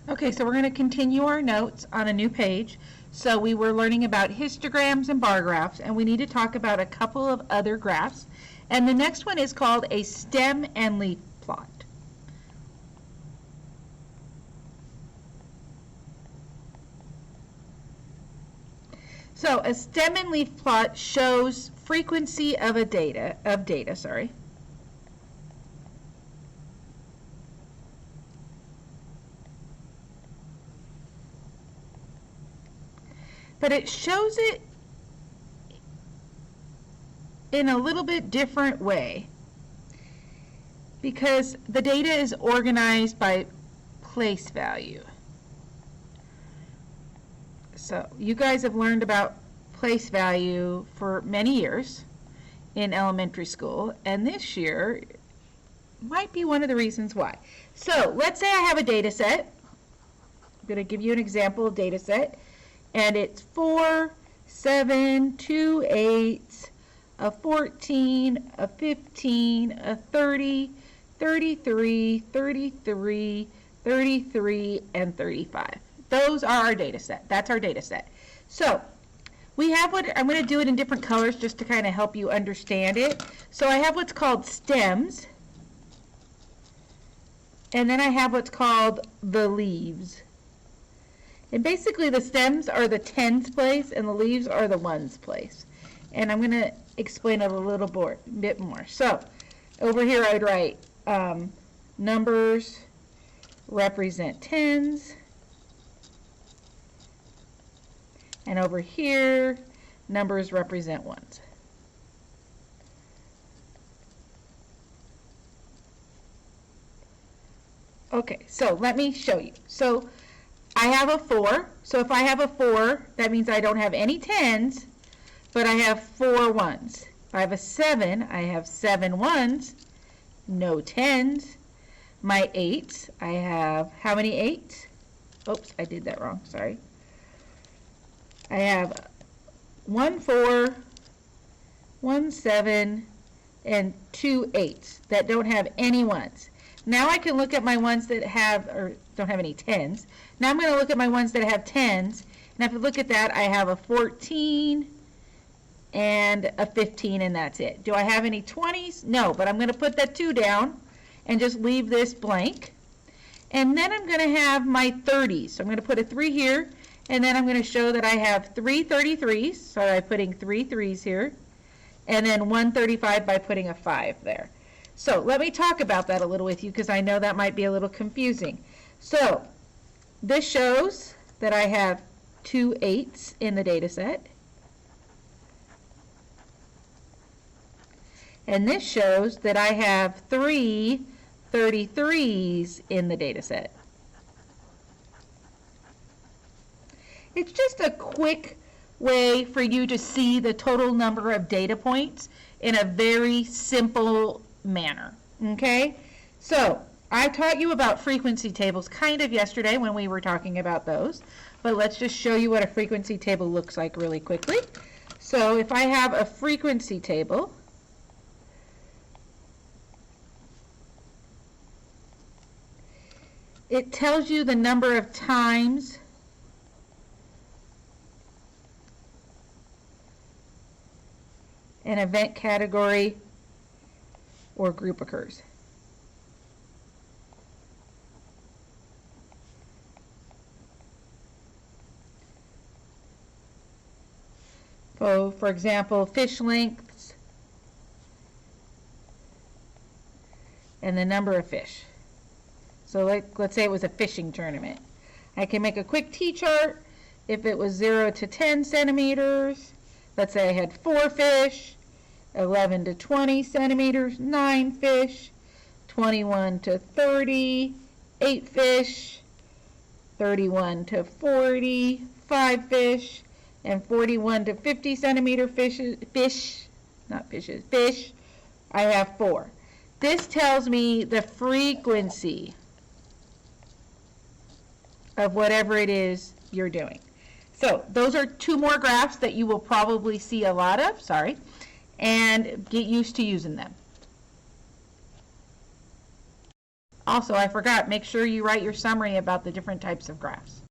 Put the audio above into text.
Okay, so we're going to continue our notes on a new page. So we were learning about histograms and bar graphs, and we need to talk about a couple of other graphs. And the next one is called a stem and leaf plot. So a stem and leaf plot shows frequency of data. But it shows it in a little bit different way because the data is organized by place value. So you guys have learned about place value for many years in elementary school, and this year might be one of the reasons why. So let's say I have a data set. I'm going to give you an example of data set. And it's 4, 7, 2 8s, a 14, a 15, a 30, 33, 33, 33, and 35. Those are our data set. That's our data set. So we have what, I'm going to do it in different colors just to kind of help you understand it. So I have what's called stems, and then I have what's called the leaves. And basically the stems are the tens place and the leaves are the ones place. And I'm going to explain it a little bit more. So over here I would write numbers represent tens. And over here numbers represent ones. Okay, so let me show you. So I have a 4, so if I have a 4, that means I don't have any 10s, but I have 4 ones. If I have a 7, I have 7 ones, no 10s. My 8s, I have how many 8s? Oops, I did that wrong, sorry. I have 1 4, 1 7, and 2 8s that don't have any ones. Now I can look at my ones that have, or don't have any 10s. Now I'm going to look at my ones that have 10s. And if I look at that, I have a 14 and a 15, and that's it. Do I have any 20s? No, but I'm going to put that 2 down and just leave this blank. And then I'm going to have my 30s. So I'm going to put a 3 here, and then I'm going to show that I have 3 33s. So I'm putting 3 3s here, and then 1 35 by putting a 5 there. So let me talk about that a little with you because I know that might be a little confusing. So this shows that I have 2 8s in the data set. And this shows that I have 3 33s in the data set. It's just a quick way for you to see the total number of data points in a very simple manner. Okay? So I taught you about frequency tables kind of yesterday when we were talking about those, but let's just show you what a frequency table looks like really quickly. So if I have a frequency table, it tells you the number of times an event category or group occurs. So, for example, fish lengths and the number of fish. So let's say it was a fishing tournament. I can make a quick T-chart. If it was 0 to 10 centimeters, let's say I had 4 fish, 11 to 20 centimeters, 9 fish, 21 to 30, 8 fish, 31 to 40, 5 fish, and 41 to 50 centimeter fish, I have 4. This tells me the frequency of whatever it is you're doing. So those are 2 more graphs that you will probably see a lot of, and get used to using them. Also, I forgot, make sure you write your summary about the different types of graphs.